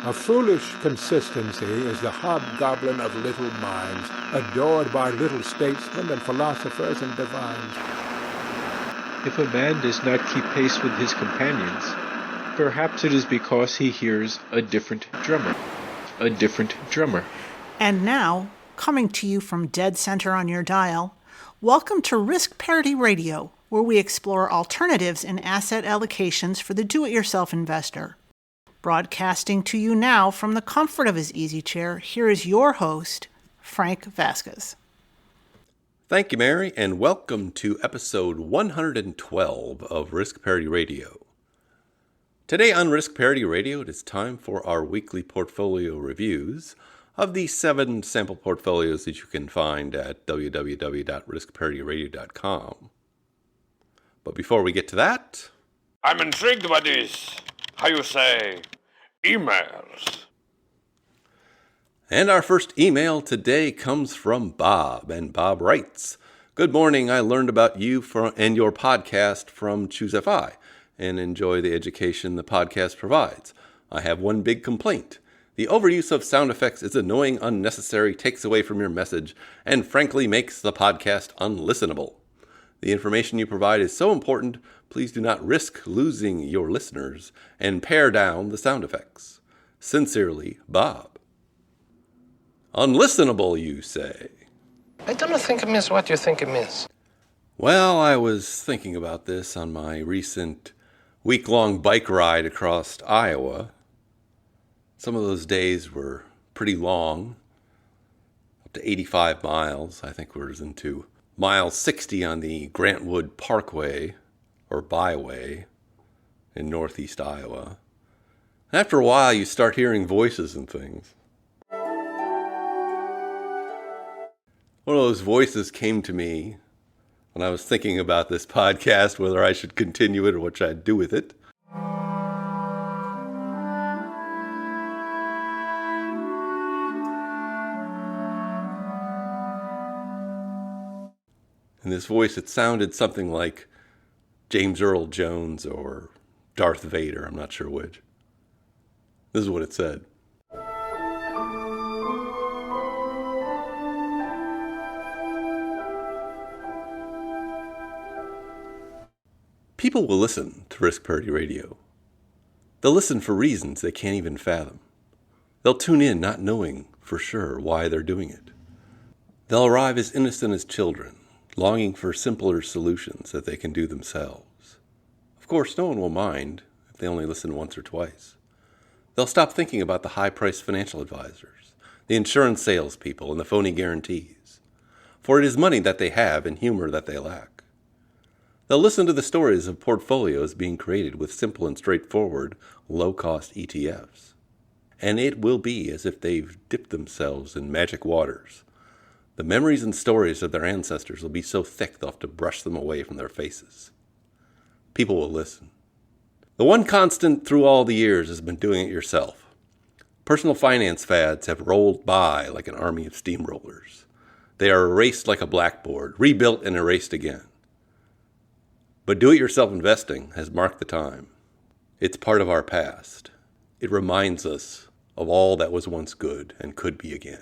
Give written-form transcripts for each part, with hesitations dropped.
A foolish consistency is the hobgoblin of little minds, adored by little statesmen and philosophers and divines. If a man does not keep pace with his companions, perhaps it is because he hears a different drummer. A different drummer. And now, coming to you from dead center on your dial, welcome to Risk Parity Radio, where we explore alternatives in asset allocations for the do-it-yourself investor. Broadcasting to you now from the comfort of his easy chair, here is your host, Frank Vasquez. Thank you, Mary, and welcome to episode 112 of Risk Parity Radio. Today on Risk Parity Radio, it is time for our weekly portfolio reviews of the 7 sample portfolios that you can find at www.riskparityradio.com. But before we get to that, I'm intrigued by this, how you say, emails. And our first email today comes from Bob, and Bob writes, "Good morning, I learned about you and your podcast from ChooseFI and enjoy the education the podcast provides. I have one big complaint. The overuse of sound effects is annoying, unnecessary, takes away from your message, and frankly makes the podcast unlistenable. The information you provide is so important, please do not risk losing your listeners and pare down the sound effects. Sincerely, Bob." Unlistenable, you say? I don't think it means what you think it means. Well, I was thinking about this on my recent week-long bike ride across Iowa. Some of those days were pretty long, up to 85 miles. I think we're into mile 60 on the Grantwood Parkway, or Byway, in northeast Iowa. After a while, you start hearing voices and things. One of those voices came to me when I was thinking about this podcast, whether I should continue it or what I'd do with it. And this voice, it sounded something like James Earl Jones or Darth Vader, I'm not sure which. This is what it said. People will listen to Risk Parity Radio. They'll listen for reasons they can't even fathom. They'll tune in not knowing for sure why they're doing it. They'll arrive as innocent as children, longing for simpler solutions that they can do themselves. Of course, no one will mind if they only listen once or twice. They'll stop thinking about the high-priced financial advisors, the insurance salespeople, and the phony guarantees. For it is money that they have and humor that they lack. They'll listen to the stories of portfolios being created with simple and straightforward, low-cost ETFs. And it will be as if they've dipped themselves in magic waters. The memories and stories of their ancestors will be so thick they'll have to brush them away from their faces. People will listen. The one constant through all the years has been doing it yourself. Personal finance fads have rolled by like an army of steamrollers. They are erased like a blackboard, rebuilt and erased again. But do-it-yourself investing has marked the time. It's part of our past. It reminds us of all that was once good and could be again.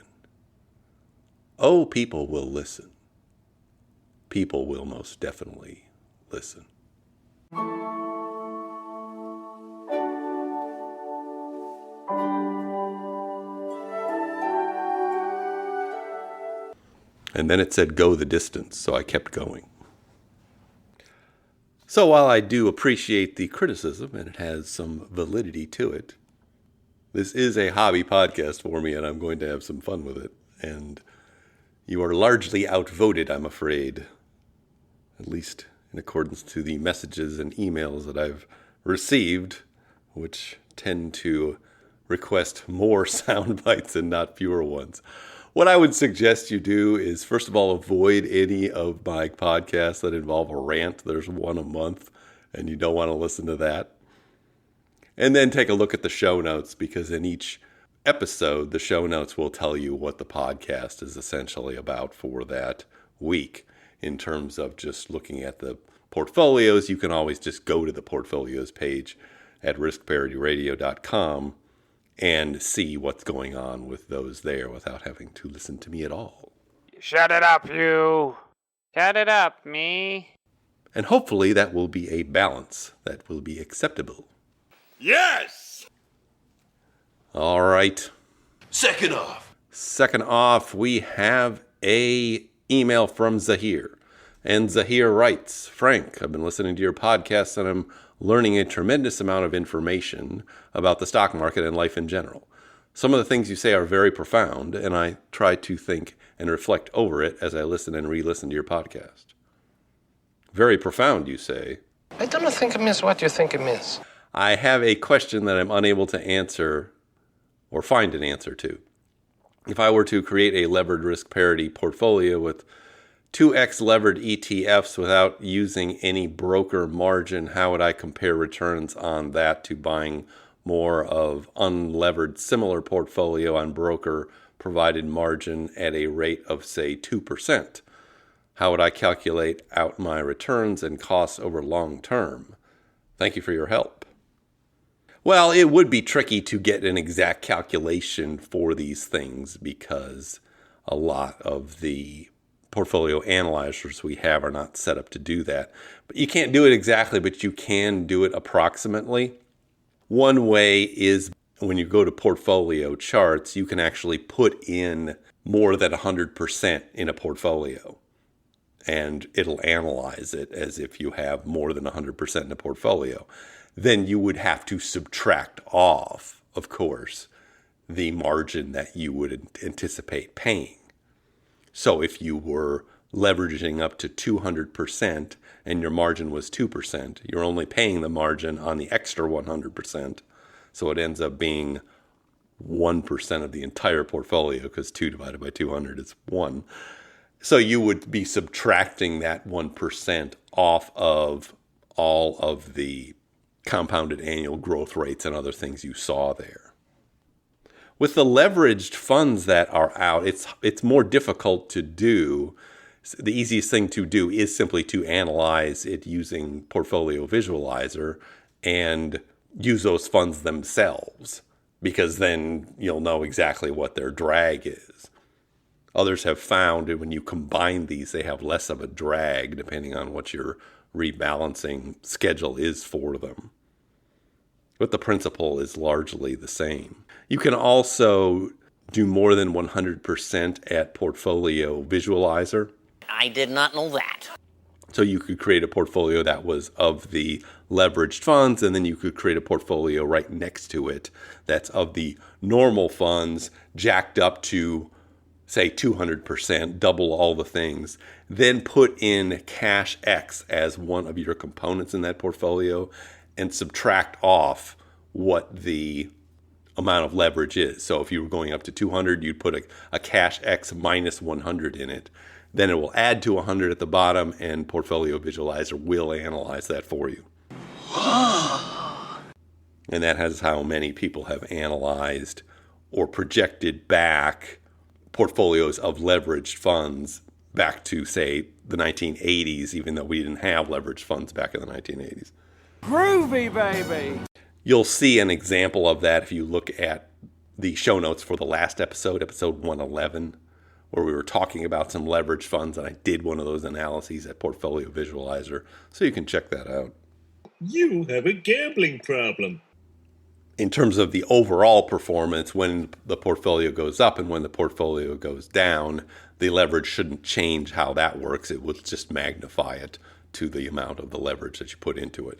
Oh, people will listen. People will most definitely listen. And then it said go the distance, so I kept going. So while I do appreciate the criticism, and it has some validity to it, this is a hobby podcast for me, and I'm going to have some fun with it. And you are largely outvoted, I'm afraid, at least in accordance to the messages and emails that I've received, which tend to request more sound bites and not fewer ones. What I would suggest you do is, first of all, avoid any of my podcasts that involve a rant. There's one a month, and you don't want to listen to that. And then take a look at the show notes, because in each episode, the show notes will tell you what the podcast is essentially about for that week. In terms of just looking at the portfolios, you can always just go to the portfolios page at riskparityradio.com and see what's going on with those there without having to listen to me at all. Shut it up, you. Shut it up, me. And hopefully that will be a balance that will be acceptable. Yes! All right. Second off, we have a email from Zahir. And Zahir writes, Frank, I've been listening to your podcast and I'm learning a tremendous amount of information about the stock market and life in general. Some of the things you say are very profound, and I try to think and reflect over it as I listen and re-listen to your podcast. Very profound, you say. I don't think it means what you think it means. I have a question that I'm unable to answer or find an answer to. If I were to create a levered risk parity portfolio with 2x levered ETFs without using any broker margin, how would I compare returns on that to buying more of unlevered similar portfolio on broker provided margin at a rate of, say, 2%? How would I calculate out my returns and costs over long term? Thank you for your help. Well, it would be tricky to get an exact calculation for these things because a lot of the portfolio analyzers we have are not set up to do that. But you can't do it exactly, but you can do it approximately. One way is when you go to portfolio charts, you can actually put in more than 100% in a portfolio. And it'll analyze it as if you have more than 100% in a portfolio. Then you would have to subtract off, of course, the margin that you would anticipate paying. So if you were leveraging up to 200% and your margin was 2%, you're only paying the margin on the extra 100%. So it ends up being 1% of the entire portfolio because 2 divided by 200 is 1. So you would be subtracting that 1% off of all of the compounded annual growth rates and other things you saw there. With the leveraged funds that are out, it's more difficult to do. The easiest thing to do is simply to analyze it using Portfolio Visualizer and use those funds themselves, because then you'll know exactly what their drag is. Others have found that when you combine these, they have less of a drag depending on what your rebalancing schedule is for them. But the principle is largely the same. You can also do more than 100% at Portfolio Visualizer. I did not know that. So you could create a portfolio that was of the leveraged funds, and then you could create a portfolio right next to it that's of the normal funds jacked up to, say, 200%, double all the things. Then put in cash X as one of your components in that portfolio and subtract off what the amount of leverage is. So if you were going up to 200, you'd put a cash X minus 100 in it. Then it will add to 100 at the bottom, and Portfolio Visualizer will analyze that for you. And that is how many people have analyzed or projected back portfolios of leveraged funds back to, say, the 1980s, even though we didn't have leveraged funds back in the 1980s. Groovy, baby! You'll see an example of that if you look at the show notes for the last episode, episode 111, where we were talking about some leveraged funds, and I did one of those analyses at Portfolio Visualizer, so you can check that out. You have a gambling problem. In terms of the overall performance, when the portfolio goes up and when the portfolio goes down, the leverage shouldn't change how that works. It will just magnify it to the amount of the leverage that you put into it.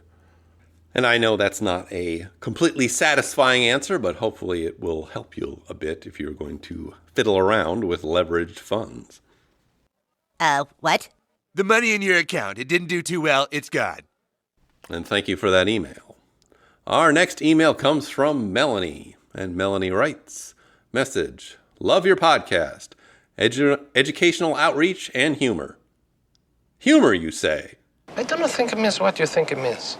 And I know that's not a completely satisfying answer, but hopefully it will help you a bit if you're going to fiddle around with leveraged funds. What? The money in your account. It didn't do too well. It's gone. And thank you for that email. Our next email comes from Melanie, and Melanie writes, message, love your podcast, educational outreach and humor. Humor, you say? I don't think it means what you think it means.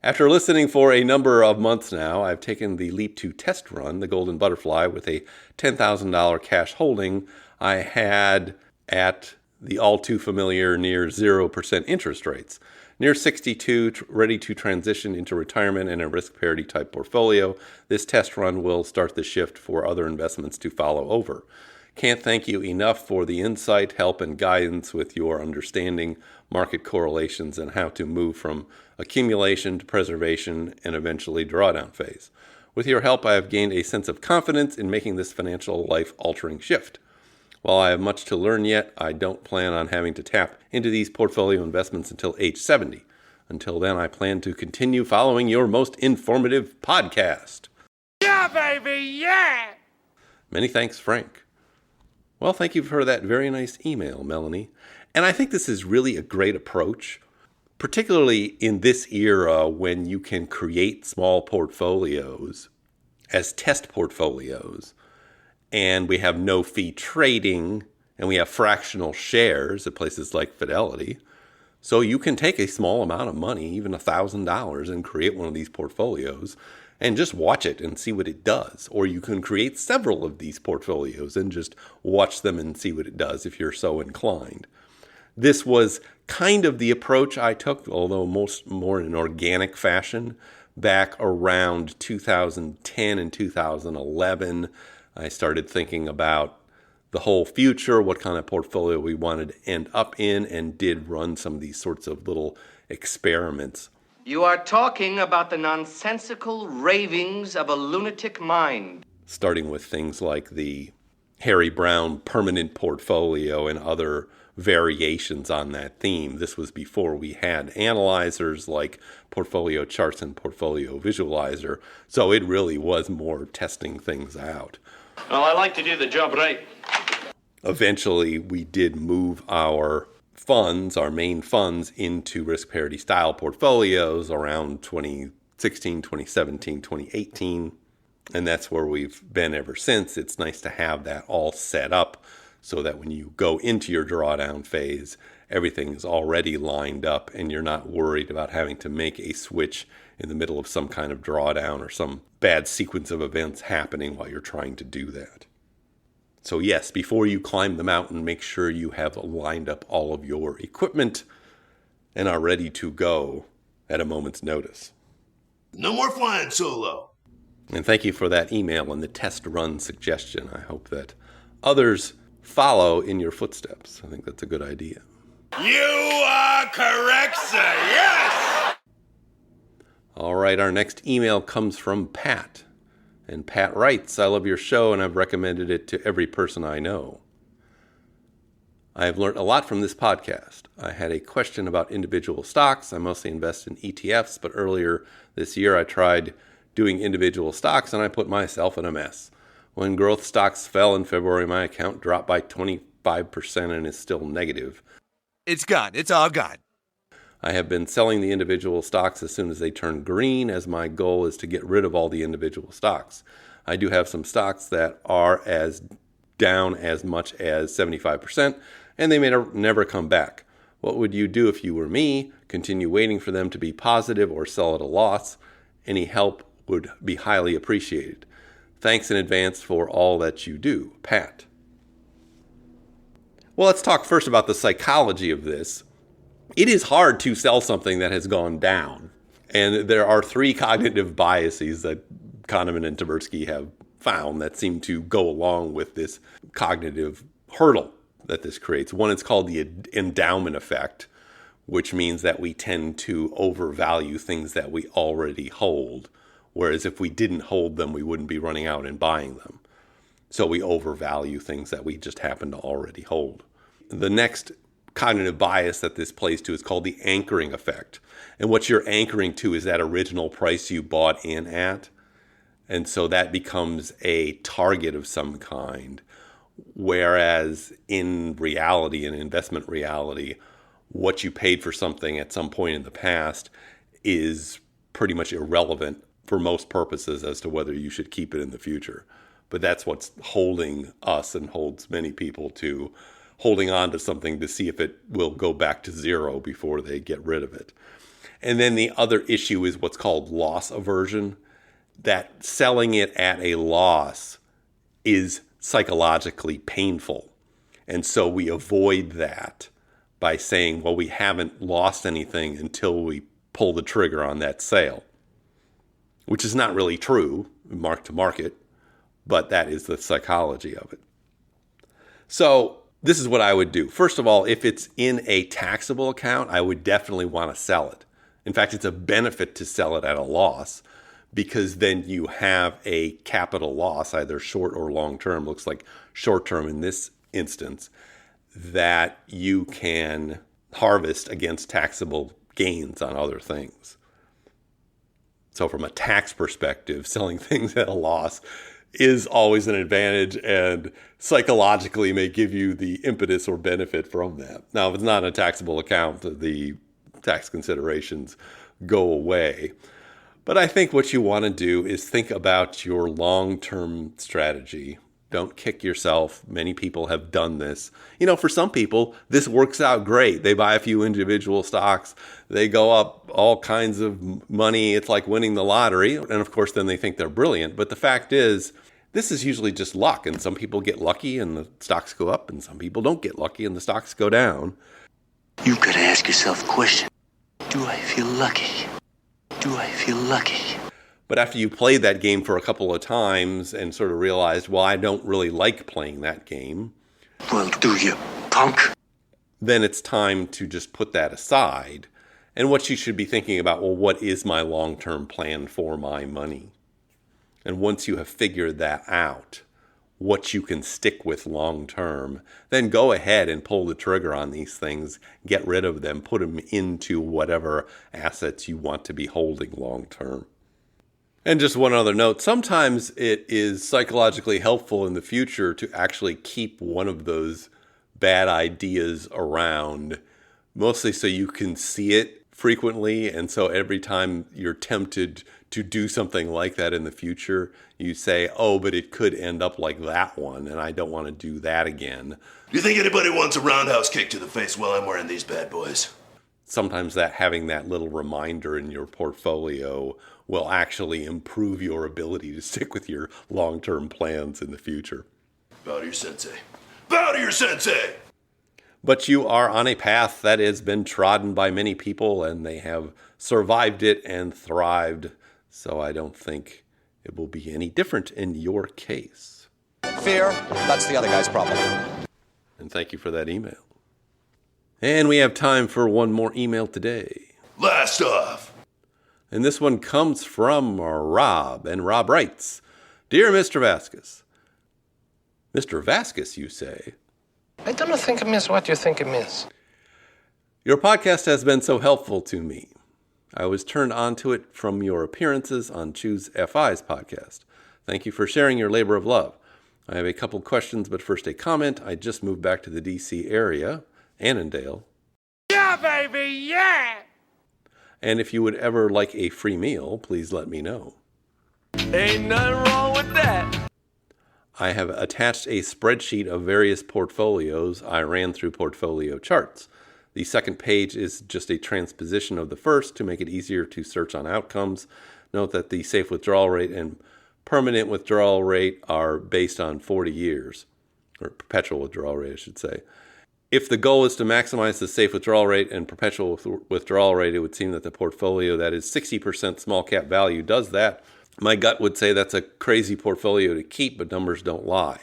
After listening for a number of months now, I've taken the leap to test run the Golden Butterfly with a $10,000 cash holding I had at the all too familiar near 0% interest rates. Near 62, ready to transition into retirement in a risk parity type portfolio, this test run will start the shift for other investments to follow over. Can't thank you enough for the insight, help, and guidance with your understanding market correlations and how to move from accumulation to preservation and eventually drawdown phase. With your help, I have gained a sense of confidence in making this financial life-altering shift. While I have much to learn yet, I don't plan on having to tap into these portfolio investments until age 70. Until then, I plan to continue following your most informative podcast. Yeah, baby, yeah! Many thanks, Frank. Well, thank you for that very nice email, Melanie. And I think this is really a great approach, particularly in this era when you can create small portfolios as test portfolios. And we have no fee trading, and we have fractional shares at places like Fidelity. So you can take a small amount of money, even $1,000, and create one of these portfolios and just watch it and see what it does. Or you can create several of these portfolios and just watch them and see what it does if you're so inclined. This was kind of the approach I took, although more in an organic fashion, back around 2010 and 2011. I started thinking about the whole future, what kind of portfolio we wanted to end up in, and did run some of these sorts of little experiments. You are talking about the nonsensical ravings of a lunatic mind. Starting with things like the Harry Brown permanent portfolio and other variations on that theme. This was before we had analyzers like Portfolio Charts and Portfolio Visualizer, so it really was more testing things out. Well, I like to do the job right. Eventually, we did move our funds, our main funds, into risk parity style portfolios around 2016, 2017, 2018. And that's where we've been ever since. It's nice to have that all set up so that when you go into your drawdown phase, everything is already lined up and you're not worried about having to make a switch in the middle of some kind of drawdown or some bad sequence of events happening while you're trying to do that. So yes, before you climb the mountain, make sure you have lined up all of your equipment and are ready to go at a moment's notice. No more flying solo. And thank you for that email and the test run suggestion. I hope that others follow in your footsteps. I think that's a good idea. You are correct, sir. Yes! All right, our next email comes from Pat. And Pat writes, I love your show and I've recommended it to every person I know. I have learned a lot from this podcast. I had a question about individual stocks. I mostly invest in ETFs, but earlier this year I tried doing individual stocks and I put myself in a mess. When growth stocks fell in February, my account dropped by 25% and is still negative. It's gone. It's all gone. I have been selling the individual stocks as soon as they turn green, as my goal is to get rid of all the individual stocks. I do have some stocks that are as down as much as 75%, and they may never come back. What would you do if you were me? Continue waiting for them to be positive or sell at a loss? Any help would be highly appreciated. Thanks in advance for all that you do, Pat. Well, let's talk first about the psychology of this. It is hard to sell something that has gone down. And there are three cognitive biases that Kahneman and Tversky have found that seem to go along with this cognitive hurdle that this creates. One is called the endowment effect, which means that we tend to overvalue things that we already hold. Whereas if we didn't hold them, we wouldn't be running out and buying them. So we overvalue things that we just happen to already hold. The next cognitive bias that this plays to is called the anchoring effect. And what you're anchoring to is that original price you bought in at. And so that becomes a target of some kind. Whereas in reality, in investment reality, what you paid for something at some point in the past is pretty much irrelevant for most purposes as to whether you should keep it in the future. But that's what's holding us and holds many people to holding on to something to see if it will go back to zero before they get rid of it. And then the other issue is what's called loss aversion, that selling it at a loss is psychologically painful. And so we avoid that by saying, well, we haven't lost anything until we pull the trigger on that sale, which is not really true, mark to market, but that is the psychology of it. So this is what I would do. First of all, if it's in a taxable account, I would definitely want to sell it. In fact, it's a benefit to sell it at a loss, because then you have a capital loss, either short or long term, looks like short term in this instance, that you can harvest against taxable gains on other things. So from a tax perspective, selling things at a loss is always an advantage and psychologically may give you the impetus or benefit from that. Now, if it's not a taxable account, the tax considerations go away. But I think what you want to do is think about your long-term strategy. Don't kick yourself. Many people have done this. For some people, this works out great. They buy a few individual stocks. They go up all kinds of money. It's like winning the lottery. And of course, then they think they're brilliant. But the fact is, this is usually just luck. And some people get lucky and the stocks go up. And some people don't get lucky and the stocks go down. You've got to ask yourself a question. Do I feel lucky? Do I feel lucky? But after you played that game for a couple of times and sort of realized, well, I don't really like playing that game. Well, do you, punk? Then it's time to just put that aside. And what you should be thinking about, well, what is my long-term plan for my money? And once you have figured that out, what you can stick with long-term, then go ahead and pull the trigger on these things, get rid of them, put them into whatever assets you want to be holding long-term. And just one other note, sometimes it is psychologically helpful in the future to actually keep one of those bad ideas around, mostly so you can see it frequently. And so every time you're tempted to do something like that in the future, you say, oh, but it could end up like that one, and I don't want to do that again. Do you think anybody wants a roundhouse kick to the face while I'm wearing these bad boys? Sometimes having that little reminder in your portfolio will actually improve your ability to stick with your long-term plans in the future. Bow to your sensei. Bow to your sensei! But you are on a path that has been trodden by many people, and they have survived it and thrived. So I don't think it will be any different in your case. Fear, that's the other guy's problem. And thank you for that email. And we have time for one more email today. Last off. And this one comes from Rob. And Rob writes, Dear Mr. Vasquez. Mr. Vasquez, you say? I don't think it is what you think it is. Your podcast has been so helpful to me. I was turned on to it from your appearances on Choose FI's podcast. Thank you for sharing your labor of love. I have a couple questions, but first a comment. I just moved back to the D.C. area, Annandale. Yeah, baby, yeah! And if you would ever like a free meal, please let me know. Ain't nothing wrong with that. I have attached a spreadsheet of various portfolios I ran through Portfolio Charts. The second page is just a transposition of the first to make it easier to search on outcomes. Note that the safe withdrawal rate and permanent withdrawal rate are based on 40 years, or perpetual withdrawal rate, I should say. If the goal is to maximize the safe withdrawal rate and perpetual withdrawal rate, it would seem that the portfolio that is 60% small cap value does that. My gut would say that's a crazy portfolio to keep, but numbers don't lie.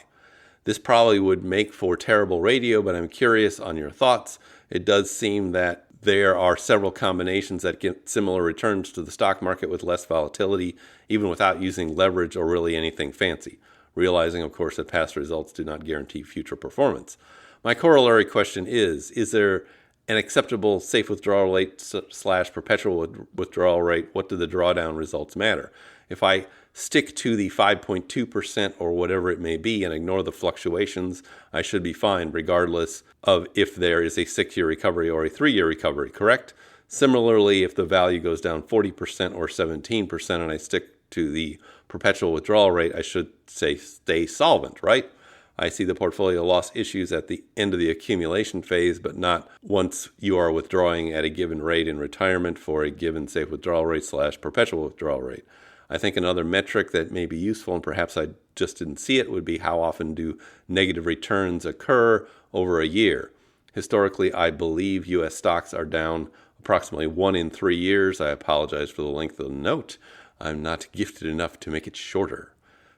This probably would make for terrible radio, but I'm curious on your thoughts. It does seem that there are several combinations that get similar returns to the stock market with less volatility, even without using leverage or really anything fancy, realizing, of course, that past results do not guarantee future performance. My corollary question is there an acceptable safe withdrawal rate / perpetual withdrawal rate? What do the drawdown results matter? If I stick to the 5.2% or whatever it may be and ignore the fluctuations, I should be fine regardless of if there is a 6-year recovery or a 3-year recovery, correct? Similarly, if the value goes down 40% or 17% and I stick to the perpetual withdrawal rate, I should say stay solvent, right? I see the portfolio loss issues at the end of the accumulation phase, but not once you are withdrawing at a given rate in retirement for a given safe withdrawal rate / perpetual withdrawal rate. I think another metric that may be useful, and perhaps I just didn't see it, would be how often do negative returns occur over a year. Historically, I believe U.S. stocks are down approximately 1 in 3 years. I apologize for the length of the note. I'm not gifted enough to make it shorter.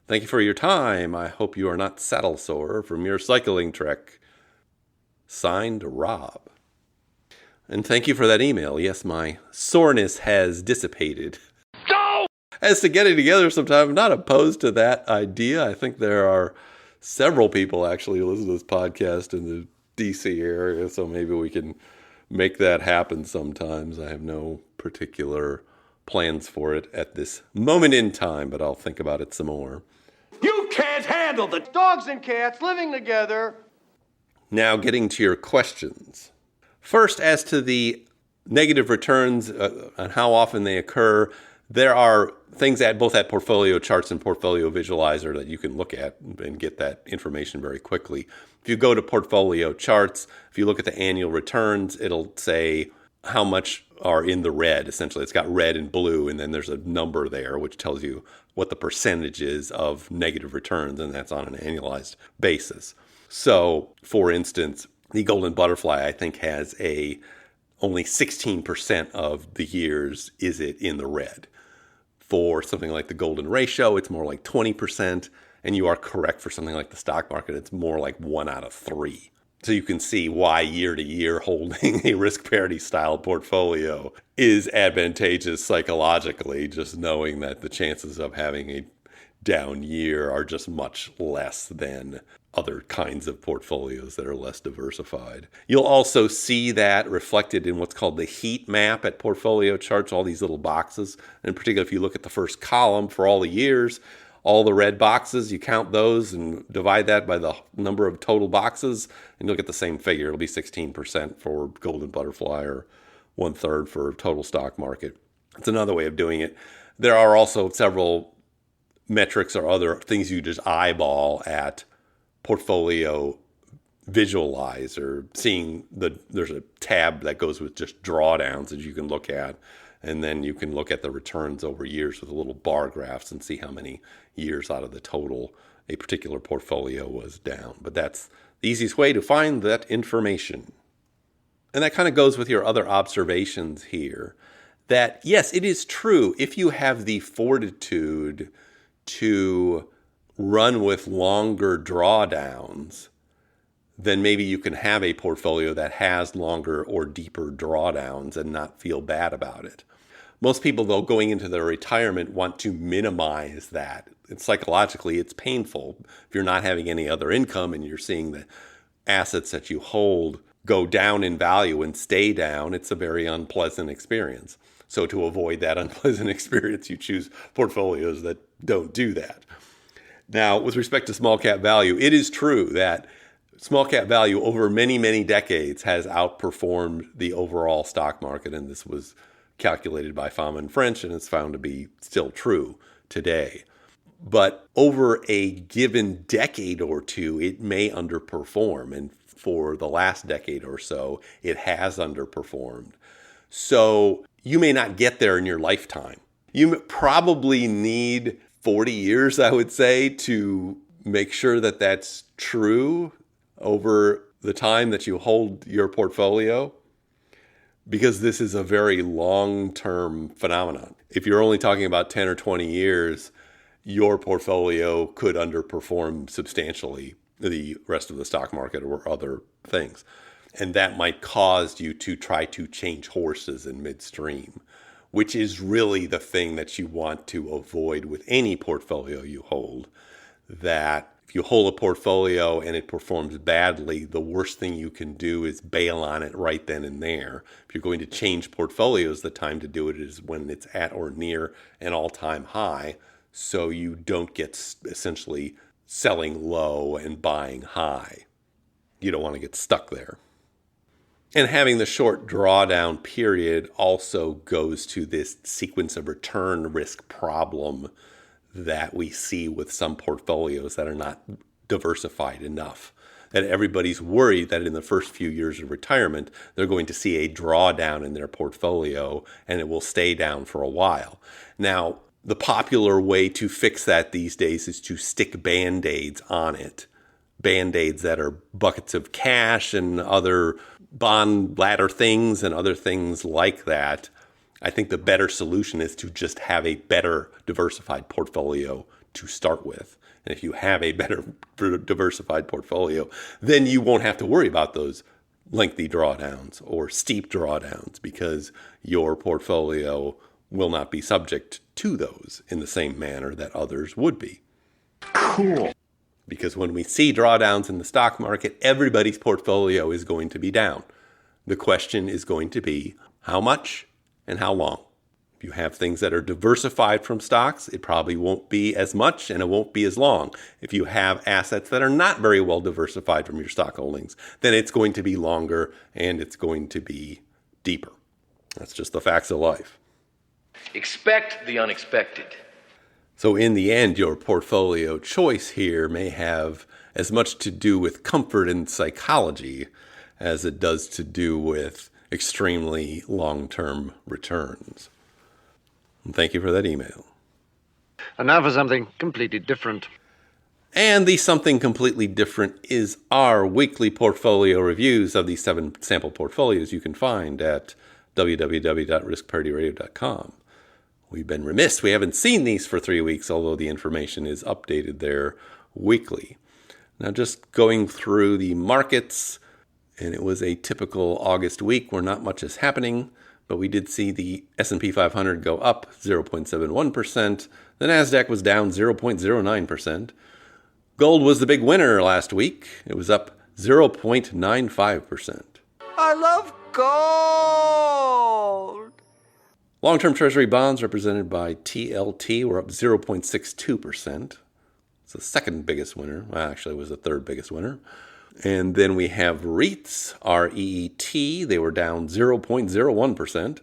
Thank you for your time. I hope you are not saddle sore from your cycling trek. Signed, Rob. And thank you for that email. Yes, my soreness has dissipated. Go! As to getting together sometime, I'm not opposed to that idea. I think there are several people actually who listen to this podcast in the D.C. area, so maybe we can make that happen sometimes. I have no particular plans for it at this moment in time, but I'll think about it some more. You can't handle the dogs and cats living together. Now, getting to your questions. First, as to the negative returns and how often they occur, there are things both at Portfolio Charts and Portfolio Visualizer that you can look at and get that information very quickly. If you go to Portfolio Charts, if you look at the annual returns, it'll say how much are in the red. Essentially, it's got red and blue, and then there's a number there which tells you what the percentage is of negative returns, and that's on an annualized basis. So, for instance, the Golden Butterfly, I think, has only 16% of the years is it in the red. For something like the Golden Ratio, it's more like 20%, and you are correct for something like the stock market, it's more like 1 out of 3. So you can see why year to year holding a risk parity style portfolio is advantageous psychologically, just knowing that the chances of having a down year are just much less than other kinds of portfolios that are less diversified. You'll also see that reflected in what's called the heat map at Portfolio Charts, all these little boxes. In particular, if you look at the first column for all the years, all the red boxes, you count those and divide that by the number of total boxes, and you'll get the same figure. It'll be 16% for Golden Butterfly or 1/3 for total stock market. It's another way of doing it. There are also several metrics or other things you just eyeball at Portfolio Visualizer, there's a tab that goes with just drawdowns that you can look at, and then you can look at the returns over years with little bar graphs and see how many years out of the total a particular portfolio was down. But that's the easiest way to find that information. And that kind of goes with your other observations here, that yes, it is true, if you have the fortitude to run with longer drawdowns, then maybe you can have a portfolio that has longer or deeper drawdowns and not feel bad about it. Most people, though, going into their retirement want to minimize that. And psychologically, it's painful. If you're not having any other income and you're seeing the assets that you hold go down in value and stay down, it's a very unpleasant experience. So to avoid that unpleasant experience, you choose portfolios that don't do that. Now, with respect to small cap value, it is true that small cap value over many, many decades has outperformed the overall stock market, and this was calculated by Fama & French, and it's found to be still true today. But over a given decade or two, it may underperform, and for the last decade or so, it has underperformed. So you may not get there in your lifetime. You probably need 40 years, I would say, to make sure that that's true over the time that you hold your portfolio, because this is a very long-term phenomenon. If you're only talking about 10 or 20 years, your portfolio could underperform substantially the rest of the stock market or other things. And that might cause you to try to change horses in midstream, which is really the thing that you want to avoid with any portfolio you hold. That if you hold a portfolio and it performs badly, the worst thing you can do is bail on it right then and there. If you're going to change portfolios, the time to do it is when it's at or near an all-time high, so you don't get essentially selling low and buying high. You don't want to get stuck there. And having the short drawdown period also goes to this sequence of return risk problem that we see with some portfolios that are not diversified enough. That everybody's worried that in the first few years of retirement, they're going to see a drawdown in their portfolio and it will stay down for a while. Now, the popular way to fix that these days is to stick Band-Aids on it Band-Aids that are buckets of cash and other bond ladder things and other things like that. I think the better solution is to just have a better diversified portfolio to start with. And if you have a better diversified portfolio, then you won't have to worry about those lengthy drawdowns or steep drawdowns because your portfolio will not be subject to those in the same manner that others would be. Cool. Because when we see drawdowns in the stock market, everybody's portfolio is going to be down. The question is going to be how much and how long. If you have things that are diversified from stocks, it probably won't be as much and it won't be as long. If you have assets that are not very well diversified from your stock holdings, then it's going to be longer and it's going to be deeper. That's just the facts of life. Expect the unexpected. So in the end, your portfolio choice here may have as much to do with comfort and psychology as it does to do with extremely long-term returns. And thank you for that email. And now for something completely different. And the something completely different is our weekly portfolio reviews of these 7 sample portfolios you can find at www.riskparityradio.com. We've been remiss. We haven't seen these for 3 weeks, although the information is updated there weekly. Now, just going through the markets, and it was a typical August week where not much is happening, but we did see the S&P 500 go up 0.71%. The NASDAQ was down 0.09%. Gold was the big winner last week. It was up 0.95%. I love gold! Long-term Treasury bonds represented by TLT were up 0.62%. It's the second biggest winner. Well, actually, it was the third biggest winner. And then we have REITs, REET. They were down 0.01%.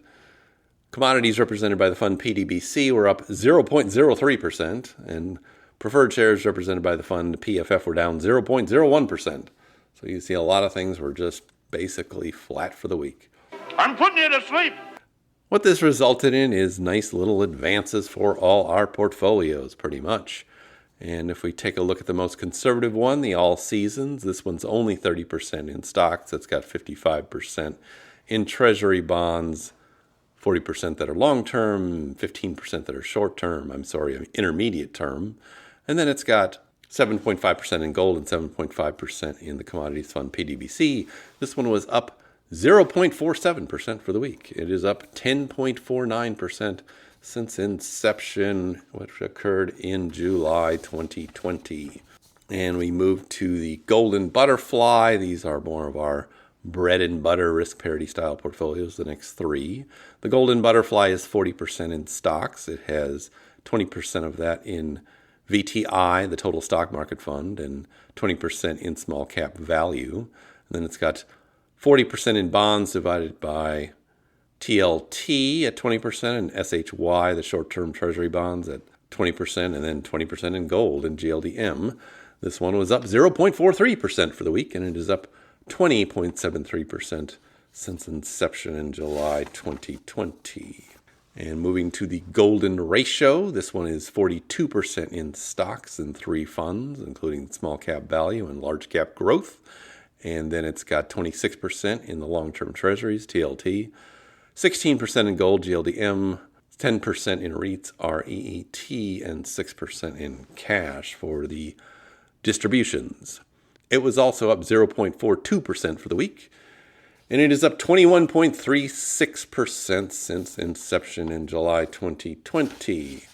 Commodities represented by the fund PDBC were up 0.03%. And preferred shares represented by the fund PFF were down 0.01%. So you see a lot of things were just basically flat for the week. I'm putting you to sleep. What this resulted in is nice little advances for all our portfolios, pretty much. And if we take a look at the most conservative one, the All Seasons, this one's only 30% in stocks. It's got 55% in Treasury bonds, 40% that are long-term, 15% that are short-term, intermediate term. And then it's got 7.5% in gold and 7.5% in the commodities fund PDBC. This one was up 0.47% for the week. It is up 10.49% since inception, which occurred in July 2020. And we move to the Golden Butterfly. These are more of our bread and butter risk parity style portfolios, the next 3. The Golden Butterfly is 40% in stocks. It has 20% of that in VTI, the total stock market fund, and 20% in small cap value. And then it's got 40% in bonds divided by TLT at 20% and SHY, the short-term treasury bonds, at 20%, and then 20% in gold and GLDM. This one was up 0.43% for the week, and it is up 20.73% since inception in July 2020. And moving to the golden ratio, this one is 42% in stocks and 3 funds, including small cap value and large cap growth. And then it's got 26% in the long-term treasuries, TLT, 16% in gold, GLDM, 10% in REITs, REET, and 6% in cash for the distributions. It was also up 0.42% for the week, and it is up 21.36% since inception in July 2020.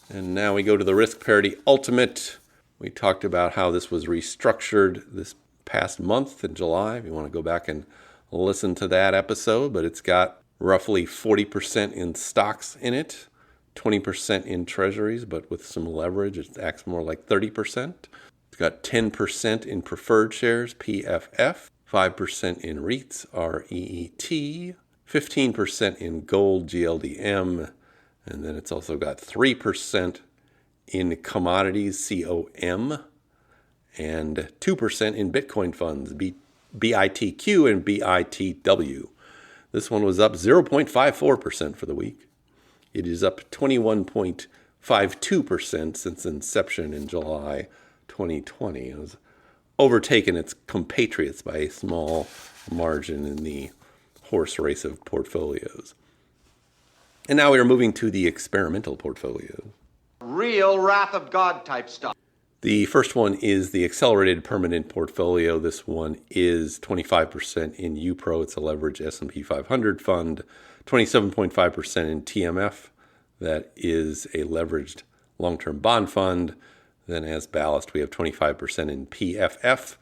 And now we go to the Risk Parity Ultimate. We talked about how this was restructured this past month in July, if you want to go back and listen to that episode, but it's got roughly 40% in stocks in it, 20% in treasuries, but with some leverage, it acts more like 30%. It's got 10% in preferred shares, PFF, 5% in REITs, REET, 15% in gold, GLDM, and then it's also got 3% in commodities, COM, and 2% in Bitcoin funds, BITQ and BITW. This one was up 0.54% for the week. It is up 21.52% since inception in July 2020. It was overtaken its compatriots by a small margin in the horse race of portfolios. And now we are moving to the experimental portfolio. Real wrath of God type stuff. The first one is the accelerated permanent portfolio. This one is 25% in UPRO. It's a leveraged S&P 500 fund. 27.5% in TMF. That is a leveraged long-term bond fund. Then as ballast, we have 25% in PFF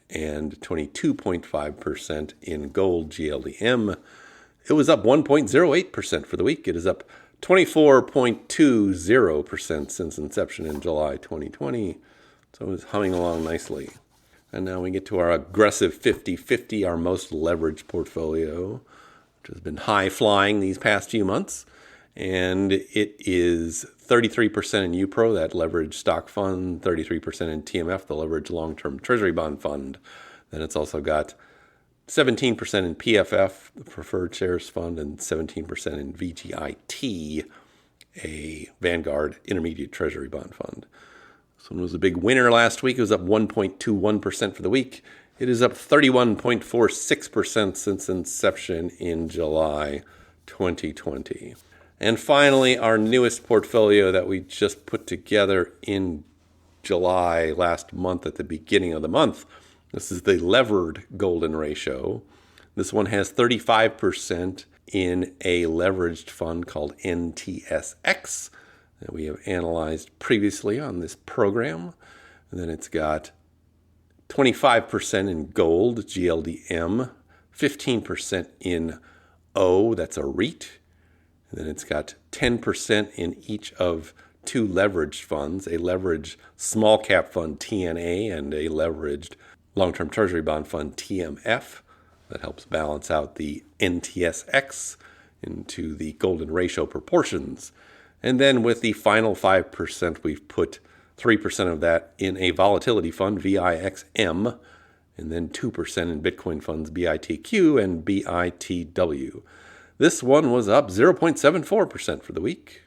and 22.5% in gold GLDM. It was up 1.08% for the week. It is up 24.20% since inception in July 2020. So it's humming along nicely. And now we get to our aggressive 50-50, our most leveraged portfolio, which has been high flying these past few months. And it is 33% in UPRO, that leveraged stock fund, 33% in TMF, the leveraged long-term treasury bond fund. Then it's also got 17% in PFF, the preferred shares fund, and 17% in VGIT, a Vanguard intermediate treasury bond fund. This one was a big winner last week. It was up 1.21% for the week. It is up 31.46% since inception in July 2020. And finally, our newest portfolio that we just put together in July last month at the beginning of the month. This is the levered golden ratio. This one has 35% in a leveraged fund called NTSX that we have analyzed previously on this program. And then it's got 25% in gold, GLDM, 15% in O, that's a REIT. And then it's got 10% in each of two leveraged funds, a leveraged small cap fund, TNA, and a leveraged long-term treasury bond fund, TMF. That helps balance out the NTSX into the golden ratio proportions. And then with the final 5%, we've put 3% of that in a volatility fund, VIXM, and then 2% in Bitcoin funds, BITQ and BITW. This one was up 0.74% for the week.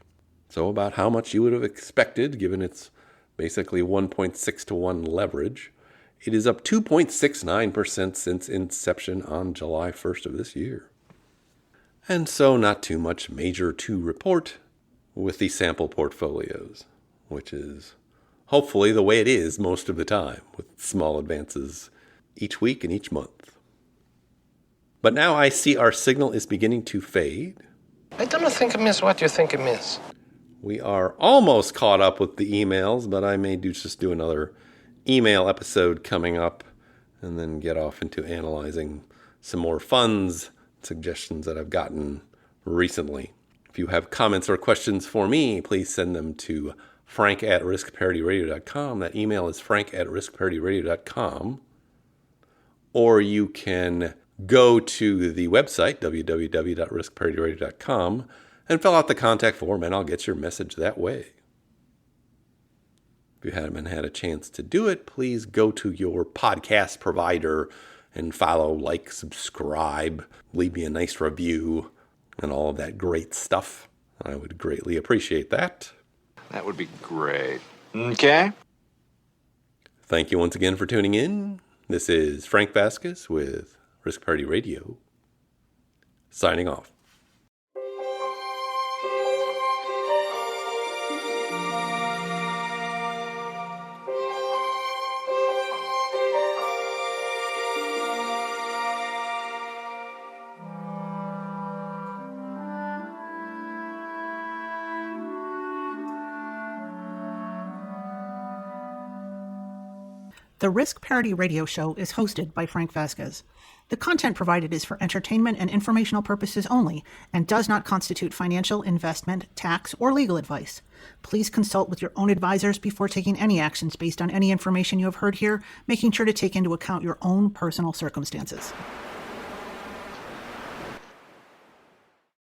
So about how much you would have expected, given its basically 1.6 to 1 leverage. It is up 2.69% since inception on July 1st of this year. And so not too much major to report with the sample portfolios, which is hopefully the way it is most of the time, with small advances each week and each month. But now I see our signal is beginning to fade. I don't think amiss what you think amiss. We are almost caught up with the emails, but I may just do another email episode coming up and then get off into analyzing some more funds, suggestions that I've gotten recently. If you have comments or questions for me, please send them to frank@riskparityradio.com. That email is frank@riskparityradio.com. Or you can go to the website, www.riskparityradio.com, and fill out the contact form, and I'll get your message that way. If you haven't had a chance to do it, please go to your podcast provider and follow, like, subscribe, leave me a nice review, and all of that great stuff. I would greatly appreciate that. That would be great. Okay. Thank you once again for tuning in. This is Frank Vasquez with Risk Parity Radio, signing off. The Risk Parity Radio Show is hosted by Frank Vasquez. The content provided is for entertainment and informational purposes only and does not constitute financial, investment, tax, or legal advice. Please consult with your own advisors before taking any actions based on any information you have heard here, making sure to take into account your own personal circumstances.